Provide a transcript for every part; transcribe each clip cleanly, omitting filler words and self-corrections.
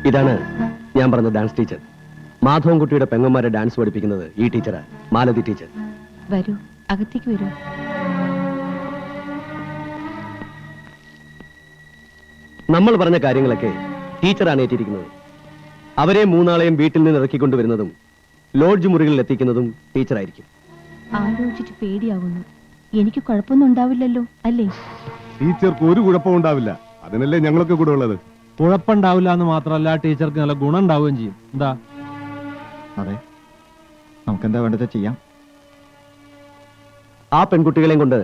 ഇതാണ് ഞാൻ പറഞ്ഞ ഡാൻസ് ടീച്ചർ. മാധവൻകുട്ടിയുടെ പെങ്ങന്മാരെ ഡാൻസ് പഠിപ്പിക്കുന്നത് ഈ ടീച്ചറാ, മാലതി ടീച്ചർ. വരൂ, അകത്തേക്ക് വരൂ. നമ്മൾ പറഞ്ഞ കാര്യങ്ങളൊക്കെ ടീച്ചറാണ് ഏറ്റിരിക്കുന്നത്. അവരെ മൂന്നാളെയും വീട്ടിൽ നിന്ന് ഇറക്കിക്കൊണ്ടുവരുന്നതും ലോഡ്ജ് മുറികളിൽ എത്തിക്കുന്നതും ടീച്ചറായിരിക്കും. ആലോചിച്ചിട്ട് പേടിയാവുന്നു. എനിക്ക് കുഴപ്പമൊന്നും ഉണ്ടാവില്ലല്ലോ അല്ലേ? ടീച്ചർക്ക് ഒരു കുഴപ്പവും ഉണ്ടാവില്ല. അതിനല്ലേ ഞങ്ങളൊക്കെ കൂടെ ഉള്ളത്. കുഴപ്പമുണ്ടാവില്ല എന്ന് മാത്രമല്ല, ടീച്ചർക്ക് നല്ല ഗുണം ഉണ്ടാവുകയും ചെയ്യും. എന്താ? അതെ, നമുക്കെന്താ വേണ്ടത് ചെയ്യാം. ആ പെൺകുട്ടികളെയും കൊണ്ട്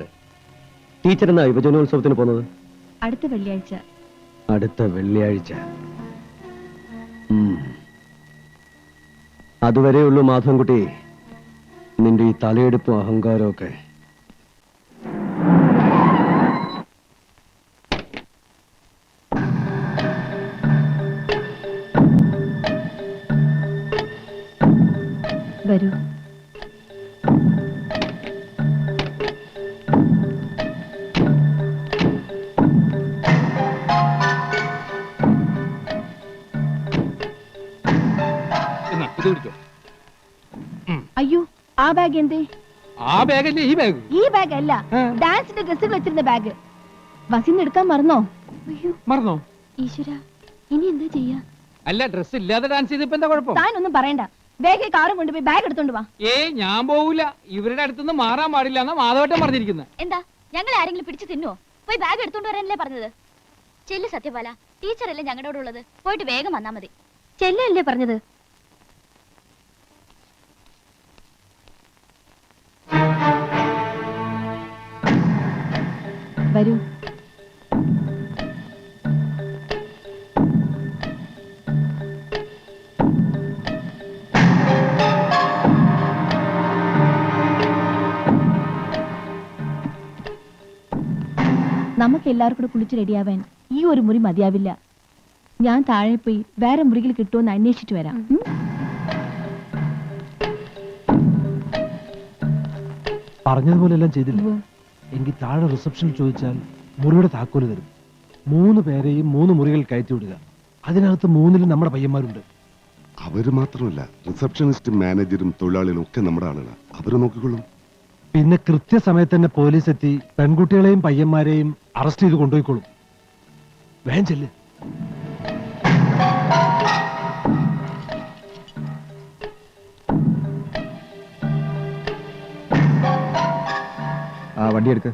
ടീച്ചർ എന്നാ യുവജനോത്സവത്തിന് പോകുന്നത്? അടുത്ത വെള്ളിയാഴ്ച. അടുത്ത വെള്ളിയാഴ്ച. അതുവരെയുള്ളൂ മാധവൻകുട്ടി നിന്റെ ഈ തലയെടുപ്പും അഹങ്കാരവും ഒക്കെ. വരൂ. അയ്യോ, ആ ബാഗ് എന്തേ? ആ ബാഗല്ലേ ഈ ബാഗ്? ഈ ബാഗ് അല്ല, ഡാൻസിന്റെ ഡ്രസ്സുകൾ വെച്ചിരുന്ന ബാഗ്. വസിന്ന് എടുക്കാൻ മറന്നോ? മറന്നോ? ഈശ്വര, ഇനി എന്താ ചെയ്യാ? അല്ല, ഡ്രസ് ഇല്ലാതെ ഡാൻസ് ചെയ്തപ്പോ എന്താ കുഴപ്പം? താനൊന്നും പറയണ്ട. വേഗം കാറും കൊണ്ടുപോയി ബാഗ് എടുത്തോണ്ട് വാ. ഞാൻ പോവില്ല. ഇവരുടെ അടുത്തുനിന്ന് മാറാൻ പാടില്ല എന്നാ മാധവട്ടം പറഞ്ഞിരിക്കുന്നത്. എന്താ, ഞങ്ങൾ ആരെങ്കിലും പിടിച്ചു തിന്നോ? പോയി ബാഗ് എടുത്തോണ്ട് വരാനല്ലേ പറഞ്ഞത്? ചെല്ല് സത്യപാല, ടീച്ചറല്ലേ ഞങ്ങളുടെ കൂടെ ഉള്ളത്. പോയിട്ട് വേഗം വന്നാ മതി. ചെല്ലല്ലേ പറഞ്ഞത്? വരൂ. നമുക്ക് എല്ലാവർക്കും കൂടെ കുളിച്ച് റെഡിയാവാൻ ഈ ഒരു മുറി മതിയാവില്ല. ഞാൻ താഴെ പോയി വേറെ മുറികൾ കിട്ടുമെന്ന് അന്വേഷിച്ചിട്ട് വരാം. പറഞ്ഞതുപോലെ എല്ലാം ചെയ്തില്ല എങ്കിൽ താഴെ റിസപ്ഷനിൽ ചോദിച്ചാൽ മുറിയുടെ താക്കോല് തരും. 3 പേരെയും 3 മുറികൾ കയറ്റി വിടുക. അതിനകത്ത് 3-ലും നമ്മുടെ പയ്യന്മാരുണ്ട്. അവര് മാത്രമല്ല, റിസപ്ഷനിസ്റ്റും മാനേജരും തൊഴിലാളികളും ഒക്കെ നമ്മുടെ ആളുകളാണ്. അവരെ നോക്കിക്കൊള്ളും. പിന്നെ കൃത്യസമയത്ത് തന്നെ പോലീസ് എത്തി പെൺകുട്ടികളെയും പയ്യന്മാരെയും അറസ്റ്റ് ചെയ്ത് കൊണ്ടുപോയിക്കോളും. വേഗം ചെല്ല്. ആ വണ്ടി എടുക്ക.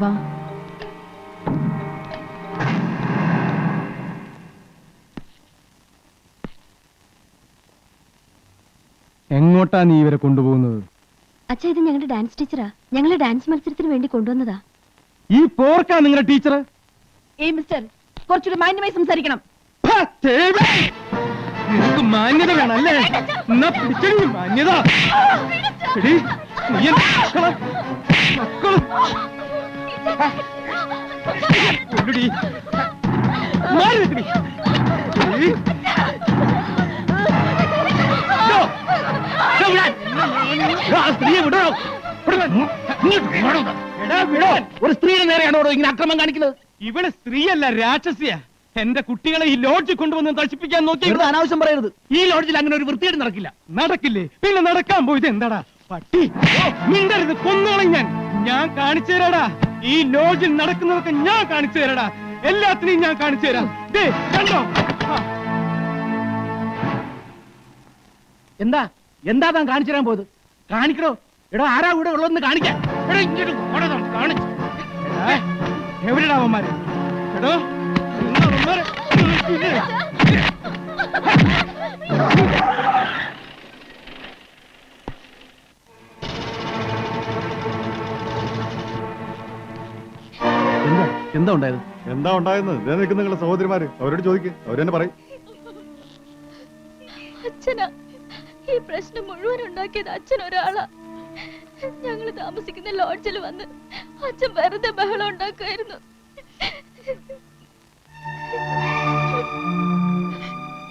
വാ. എങ്ങോട്ടാ നീ ഇവരെ കൊണ്ടുപോകുന്നത്? അച്ഛാ, ഇത് ഞങ്ങളുടെ ഡാൻസ് ടീച്ചറാ. ഞങ്ങളെ ഡാൻസ് മത്സരത്തിന് വേണ്ടി കൊണ്ടുവന്നതാ. ഈ പോർക്കാ നിങ്ങളുടെ ടീച്ചർ? ഏയ് മിസ്റ്റർ, കുറച്ചുകൂടി മാന്യമായി സംസാരിക്കണം. നിനക്ക് മാന്യത വേണല്ലേ? എന്നാ പിടിച്ചടി മാന്യത. ഒരു സ്ത്രീയുടെ നേരെയാണോ ഇങ്ങനെ അക്രമം കാണിക്കുന്നത്? ഇവിടെ സ്ത്രീയല്ല, രാക്ഷസിയാ. എന്റെ കുട്ടികളെ ഈ ലോഡ്ജിൽ കൊണ്ടുവന്ന് നശിപ്പിക്കാൻ നോക്കി. അനാവശ്യം പറയരുത്. ഈ ലോഡ്ജിൽ അങ്ങനെ ഒരു വൃത്തിയായിട്ട് നടക്കില്ല. നടക്കില്ലേ? പിന്നെ നടക്കാൻ പോയത് എന്താടാ? പട്ടി മിണ്ടരുത്, കൊന്നോളെ ഞാൻ കാണിച്ചു തരാടാ. ഈ ലോഡ്ജിൽ നടക്കുന്നതൊക്കെ ഞാൻ കാണിച്ചു തരാടാ. എല്ലാത്തിനെയും ഞാൻ കാണിച്ചു തരാം. കണ്ടോ? എന്താ എന്താ താൻ കാണിച്ചു തരാൻ പോയത്? കാണിക്കണോ? എടോ, ആരാ ഇവിടെ ഉള്ളതെന്ന് കാണിക്കാൻ. എവിടെടാ അവന്മാര്? എടോ, എന്താ ഉണ്ടായത്? എന്താ ഉണ്ടായെന്ന് നിൽക്കുന്ന നിങ്ങളുടെ സഹോദരിമാര് അവരോട് ചോദിക്കുക. അവരെന്നെ പറയും. അച്ഛനാ ഈ പ്രശ്നം മുഴുവൻ ഉണ്ടാക്കിയത്. അച്ഛൻ ഒരാളാ. ഞങ്ങൾ താമസിക്കുന്ന ലോഡ്ജിൽ വന്ന് അച്ഛൻ വെറുതെ ബഹളം ഉണ്ടാക്കുമായിരുന്നു.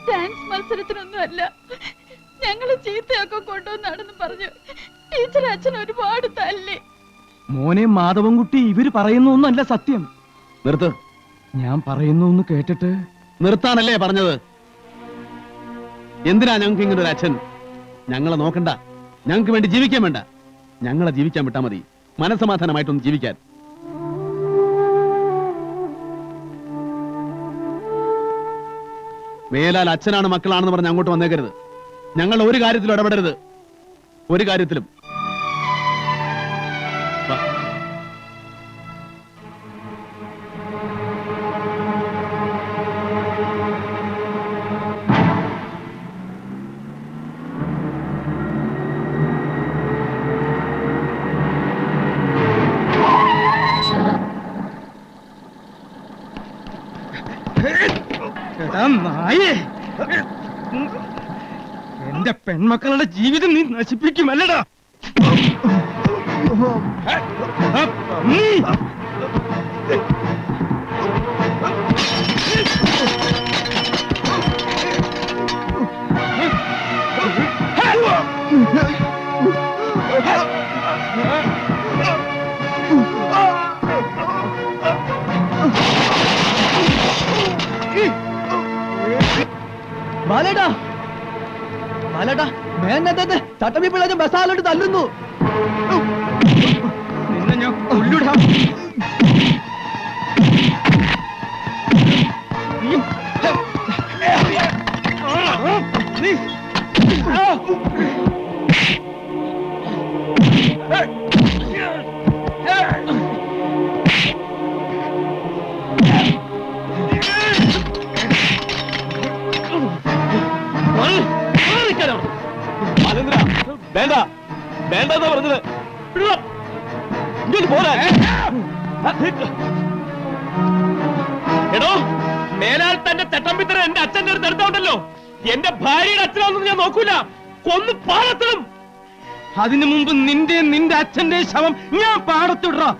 ഡാൻസ് മത്സരത്തിനൊന്നുമല്ല, ഞങ്ങള് ചീത്തയൊക്കെ കൊണ്ടുവന്നാണെന്ന് പറഞ്ഞു ടീച്ചർ അച്ഛൻ ഒരുപാട് തല്ലി. മോനെ മാധവൻകുട്ടി ഇവര് പറയുന്നൊന്നല്ല സത്യം. നിർത്ത്. ഞാൻ പറയുന്നു കേട്ടിട്ട് നിർത്താനല്ലേ പറഞ്ഞത്? എന്തിനാ ഞങ്ങൾക്ക് ഇങ്ങനെ ഒരു അച്ഛൻ? ഞങ്ങളെ നോക്കണ്ട, ഞങ്ങൾക്ക് വേണ്ടി ജീവിക്കാൻ വേണ്ട, ഞങ്ങളെ ജീവിക്കാൻ വിട്ടാ മതി, മനസ്സമാധാനമായിട്ടൊന്ന് ജീവിക്കാൻ. മേലാൽ അച്ഛനാണ് മക്കളാണെന്ന് പറഞ്ഞ് അങ്ങോട്ട് വന്നേക്കരുത്. ഞങ്ങൾ ഒരു കാര്യത്തിലും ഇടപെടരുത്, ഒരു കാര്യത്തിലും. വാ. എടാ നായേ, എന്റെ പെൺമക്കളുടെ ജീവിതം നീ നശിപ്പിക്കുമല്ലടാ. ബാലേട്ടാ, ബാലേട്ടാ, മേനത്തെ ചട്ടമ്പി പിള്ളേരും ബസാലോട്ട് തല്ലുന്നു. നിന്നെ ഞാൻ കൊല്ലുടാ. വേണ്ട, വേണ്ടെന്നാ പറഞ്ഞത്. എടോ, മേലാൽ തന്റെ ചട്ടമ്പിത്തരം എന്റെ അച്ഛന്റെ അടുത്ത് എടുത്തോണ്ടല്ലോ. എന്റെ ഭാര്യയുടെ അച്ഛനാണെന്ന് ഞാൻ നോക്കൂല, കൊന്ന് പാടത്തിടും. അതിനു മുമ്പ് നിന്റെ അച്ഛന്റെ ശവം ഞാൻ പാടത്തിടറാ.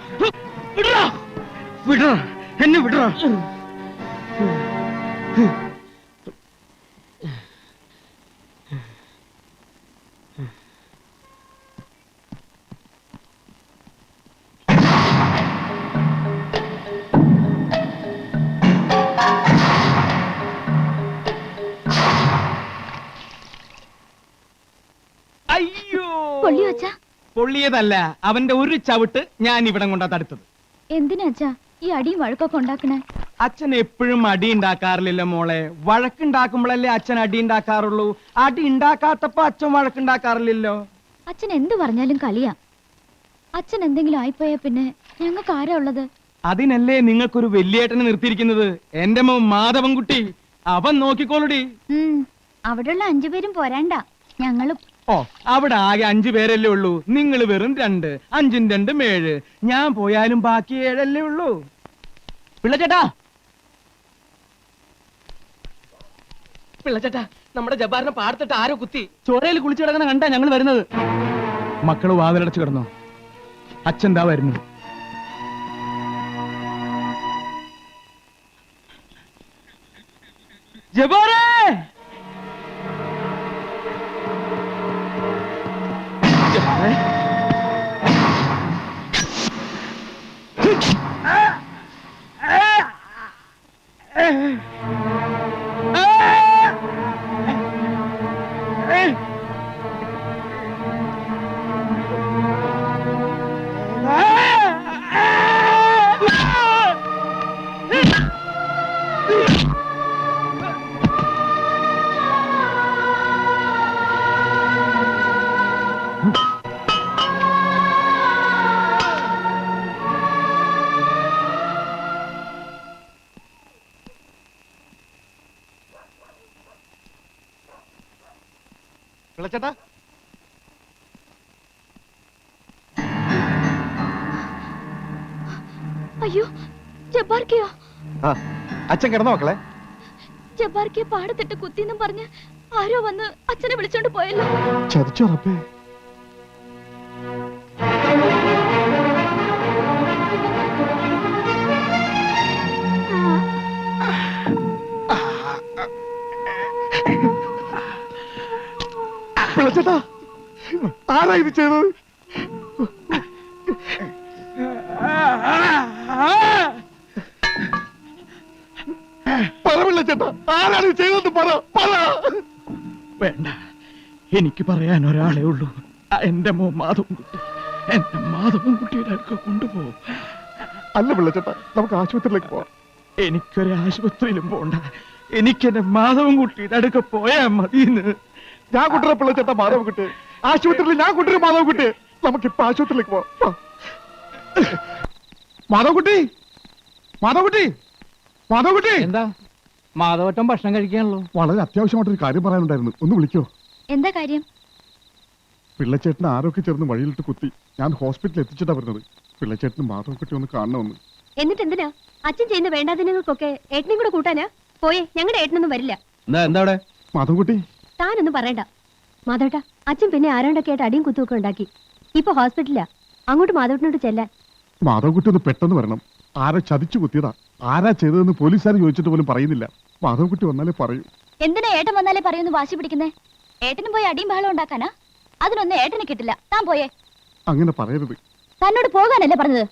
വിടറാ, വിടറാ, എന്നെ വിടറാ. അയ്യോ, പൊള്ളിയോ അച്ഛാ? പൊള്ളിയതല്ല, അവന്റെ ഒരു ചവിട്ട് ഞാൻ ഇവിടം കൊണ്ടാ തടുത്തത്. എന്തിനാ അച്ഛാ ഈ അടിയും വഴക്കൊക്കെ ഉണ്ടാക്കണേ? അച്ഛൻ എപ്പോഴും അടി ഉണ്ടാക്കാറില്ലല്ലോ മോളെ. വഴക്കുണ്ടാക്കുമ്പോഴല്ലേ അച്ഛൻ അടി ഉണ്ടാക്കാറുള്ളൂ. അടി ഉണ്ടാക്കാത്തപ്പോ അച്ഛൻ വഴക്കുണ്ടാക്കാറില്ലല്ലോ. അച്ഛൻ എന്ത് പറഞ്ഞാലും കളിയാ. അച്ഛൻ എന്തെങ്കിലും ആയിപ്പോയാ പിന്നെ ഞങ്ങൾക്ക് ആരാ ഉള്ളത്? അതിനല്ലേ നിങ്ങൾക്കൊരു വലിയേട്ടനെ നിർത്തിയിരിക്കുന്നത്, എന്റെ മോൻ മാധവൻകുട്ടി. അവൻ നോക്കിക്കോളൂടി. അവിടെയുള്ള 5 പേരും പോരാണ്ട, ഞങ്ങളും. ഓ, അവിടെ ആകെ 5 പേരല്ലേ ഉള്ളൂ. നിങ്ങൾ വെറും 2. 5ഉം 2ഉം 7. ഞാൻ പോയാലും ബാക്കി 7 ഉള്ളൂ. പിള്ളച്ചേട്ടാ, പിള്ളച്ചേട്ടാ, നമ്മുടെ ജബ്ബാറിനെ പാടത്തിട്ട് ആരോ കുത്തി. ചോരയിൽ കുളിച്ചു കിടക്കുന്ന കണ്ടാ ഞങ്ങൾ വരുന്നത്. മക്കള് വാതിലടച്ചു കിടന്നോ? അച്ഛൻ ദാ വരുന്നു. ജബ്ബാറേ, പിള്ളച്ചേട്ടാ, അയ്യോ, ജബ്ബാർക്കയോ? അച്ഛൻ കിടന്നോ മക്കളെ? ജബ്ബാർക്കയെ പാടത്തിട്ട് കുത്തിന്നും പറഞ്ഞ് ആരോ വന്ന് അച്ഛനെ വിളിച്ചോണ്ട് പോയല്ലോ. ചതിച്ചോ റബ്ബേ? പിള്ളച്ചേട്ടാ, ആരാ ഇത് ചെയ്തത്? പിള്ളച്ചേട്ടാ ആരാണ് ഇത് ചെയ്തതെന്ന് പറ വേണ്ട, എനിക്ക് പറയാൻ ഒരാളേ ഉള്ളൂ. എന്റെ മോൻ മാധവൻകുട്ടി. എന്റെ മാധവൻകുട്ടിയുടെ അടുക്ക കൊണ്ടുപോകും. അല്ല പിള്ളച്ചേട്ടാ, നമുക്ക് ആശുപത്രിയിലേക്ക് പോവാം. എനിക്കൊരു ആശുപത്രിയിലും പോണ്ട. എനിക്കെന്റെ മാധവൻകുട്ടിയുടെ അടുക്ക പോയാ മതിന്ന്. ഞാൻ കൊണ്ടുവരാം പിള്ളച്ചേട്ടാ മാധവൻകുട്ടി. ആശുപത്രിയിൽ ഞാൻ കൊണ്ടുവരും മാധവൻകുട്ടി. നമുക്കിപ്പോ ആശുപത്രിയിലേക്ക് പോവാം. മാധവൻകുട്ടി, മാധവൻകുട്ടി, മാധവൻകുട്ടി. എന്താ മാധവട്ടം ഭക്ഷണം കഴിക്കാണല്ലോ? വളരെ അത്യാവശ്യമായിട്ടൊരു കാര്യം പറയാനുണ്ടായിരുന്നു, ഒന്ന് വിളിക്കോ? എന്താ കാര്യം? പിള്ളച്ചേട്ടന് ആരൊക്കെ ചേർന്ന് വഴിയിലിട്ട് കുത്തി. ഞാൻ ഹോസ്പിറ്റലിൽ എത്തിച്ചിട്ടാ വരുന്നത്. പിള്ളച്ചേട്ടന് മാധവൻകുട്ടി ഒന്ന് കാണണമെന്ന്. എന്നിട്ട് എന്തിനാ അച്ഛൻ ചെയ്യുന്ന വേണ്ടാതിനങ്ങൾക്കൊക്കെ ഏട്ടനെയും കൂടെ കൂട്ടാനാ? പോയേ, ഞങ്ങളുടെ ഏട്ടനൊന്നും വരില്ല. എന്താ അവിടെ? മാധവൻകുട്ടി, താനൊന്നും പറയണ്ട മാധവട്ട. അച്ഛൻ പിന്നെ ആരാണ്ടൊക്കെ ആയിട്ട് അടിയും കുത്തുമൊക്കെ ഉണ്ടാക്കി. ഇപ്പൊ ഹോസ്പിറ്റലിലാ. അങ്ങോട്ട് മാധവട്ടിനോട് ചെല്ലാൻ. മാധവൻകുട്ടി ഒന്ന് പെട്ടെന്ന് വരണം. ആരാ ചതിച്ചു കുത്തിയതാ, ആരാ ചെയ്തതെന്ന് പോലീസുകാർ ചോദിച്ചിട്ട് പോലും പറയുന്നില്ല. മാധവൻകുട്ടി വന്നാലേ പറയൂ. എന്തിനാ ഏട്ടൻ വന്നാലേ പറയുന്നു വാശി പിടിക്കുന്നേ? ഏട്ടനും പോയി അടിയും ബഹളം ഉണ്ടാക്കാനാ? അതിനൊന്നും ഏട്ടന് കിട്ടില്ല. താൻ പോയേ. അങ്ങനെ പറയരുത്. തന്നോട് പോകാനല്ലേ പറഞ്ഞത്?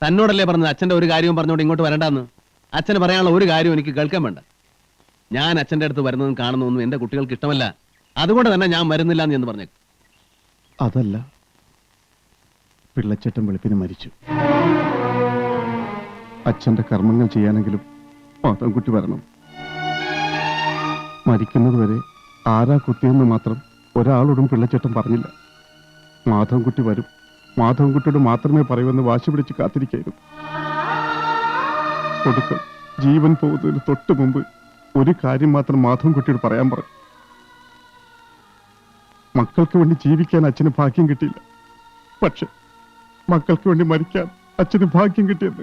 തന്നോടല്ലേ പറഞ്ഞത് അച്ഛന്റെ ഒരു കാര്യവും പറഞ്ഞോണ്ട് ഇങ്ങോട്ട് വരണ്ടെന്ന്? അച്ഛന് പറയാനുള്ള ഒരു കാര്യവും എനിക്ക് കേൾക്കാൻ വേണ്ട. ഞാൻ അച്ഛന്റെ അടുത്ത് വരുന്നതും കാണുന്നതൊന്നും എന്റെ കുട്ടികൾക്ക് ഇഷ്ടമല്ല. അതുകൊണ്ട് തന്നെ ഞാൻ വരുന്നില്ല എന്ന് പറഞ്ഞേക്കും. അതല്ല, പിള്ളച്ചേട്ടൻ വെളുപ്പിന് മരിച്ചു. അച്ഛന്റെ കർമ്മങ്ങൾ ചെയ്യാനെങ്കിലും മാധവൻകുട്ടി വരണം. മരിക്കുന്നത് വരെ ആരാ കുത്തിയെന്ന് മാത്രം ഒരാളോടും പിള്ളച്ചേട്ടൻ പറഞ്ഞില്ല. മാധവൻകുട്ടി വരും, മാധവൻകുട്ടിയോട് മാത്രമേ പറയുമെന്ന് വാശി പിടിച്ച് കാത്തിരിക്കായിരുന്നു. ഒടുക്കം ജീവൻ പോകുന്നതിന് തൊട്ട് മുമ്പ് ഒരു കാര്യം മാത്രം മാധവൻകുട്ടിയോട് പറയാൻ പറഞ്ഞു. മക്കൾക്ക് വേണ്ടി ജീവിക്കാൻ അച്ഛന് ഭാഗ്യം കിട്ടിയില്ല, പക്ഷെ മക്കൾക്ക് വേണ്ടി മരിക്കാൻ അച്ഛന് ഭാഗ്യം കിട്ടിയത്